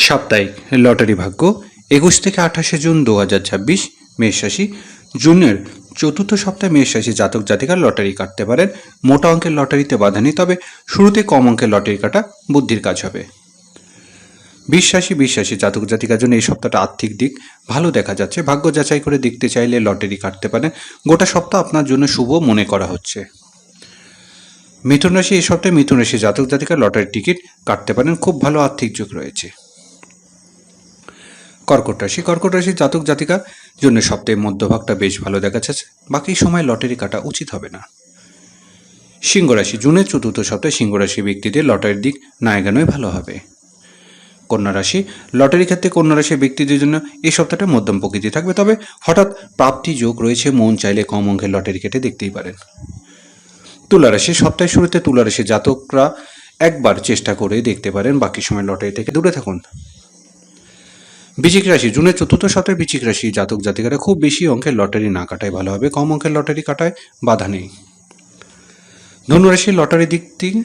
সাপ্তাহিক লটারি ভাগ্য 21 থেকে 28 জুন 2026 মেষ রাশি। জুনের চতুর্থ সপ্তাহে মেষ রাশি জাতক জাতিকা লটারি কাটতে পারেন। মোটা অঙ্কের লটারিতে বাধা নেই, তবে শুরুতে কম অঙ্কের লটারি কাটা বুদ্ধির কাজ হবে। বিশ্বাসী জাতক জাতিকার জন্য এই সপ্তাহটা আর্থিক দিক ভালো দেখা যাচ্ছে। ভাগ্য যাচাই করে দেখতে চাইলে লটারি কাটতে পারেন। গোটা সপ্তাহ আপনার জন্য শুভ মনে করা হচ্ছে। মিথুন রাশি, এই সপ্তাহে মিথুন রাশি জাতক জাতিকা লটারির টিকিট কাটতে পারেন। খুব ভালো আর্থিক যোগ রয়েছে। কর্কট রাশি জাতক জাতিকার জন্য সপ্তাহের মধ্যভাগটা বেশ ভালো দেখা যাচ্ছে। বাকি সময় লটারি কাটা উচিত হবে না। সিংহ রাশি, জুনের চতুর্থ সপ্তাহে সিংহ রাশি ব্যক্তিদের লটারির দিক না এগানোই ভালো হবে। কন্যা রাশি, লটারি ক্ষেত্রে কন্যা রাশির ব্যক্তিদের জন্য এই সপ্তাহটা মধ্যম প্রকৃতি থাকবে, তবে হঠাৎ প্রাপ্তি যোগ রয়েছে। মন চাইলে কম অঙ্কের লটারি কেটে দেখতেই পারেন। তুলা রাশি, সপ্তাহের শুরুতে তুলা রাশি জাতকরা একবার চেষ্টা করে দেখতে পারেন। বাকি সময় লটারি থেকে দূরে থাকুন। বৃশ্চিক রাশি, জুনের চতুর্থ সপ্তাহে বৃশ্চিক রাশি জাতক জাতিকারা খুব বেশি অঙ্কের লটারি না কাটায় ভালো হবে। কম অঙ্কের লটারি কাটায় বাধা নেই। ধনুরাশি, লটারি দিক থেকে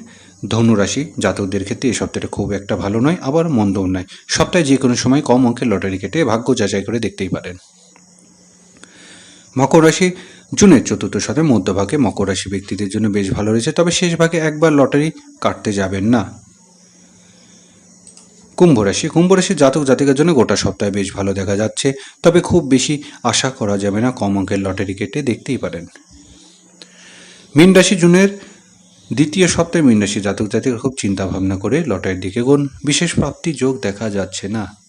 ধনুরাশি জাতকদের ক্ষেত্রে এই সপ্তাহটা খুব একটা ভালো নয়, আবার মন্দও নয়। সপ্তাহে যে কোনো সময় কম অঙ্কের লটারি কেটে ভাগ্য যাচাই করে দেখতেই পারেন। মকর রাশি, জুনের চতুর্থ সপ্তাহে মধ্যভাগে মকর রাশি ব্যক্তিদের জন্য বেশ ভালো রয়েছে, তবে শেষ ভাগে একবার লটারি কাটতে যাবেন না। কুম্ভ রাশি জাতক জাতিকার জন্য গোটা সপ্তাহে বেশ ভালো দেখা যাচ্ছে, তবে খুব বেশি আশা করা যাবে না। কম অঙ্কের লটারি কেটে দেখতেই পারেন। মীন রাশি, জুনের দ্বিতীয় সপ্তাহে মীন রাশি জাতক জাতিকা খুব চিন্তা ভাবনা করে লটারির দিকে গুণ। বিশেষ প্রাপ্তি যোগ দেখা যাচ্ছে না।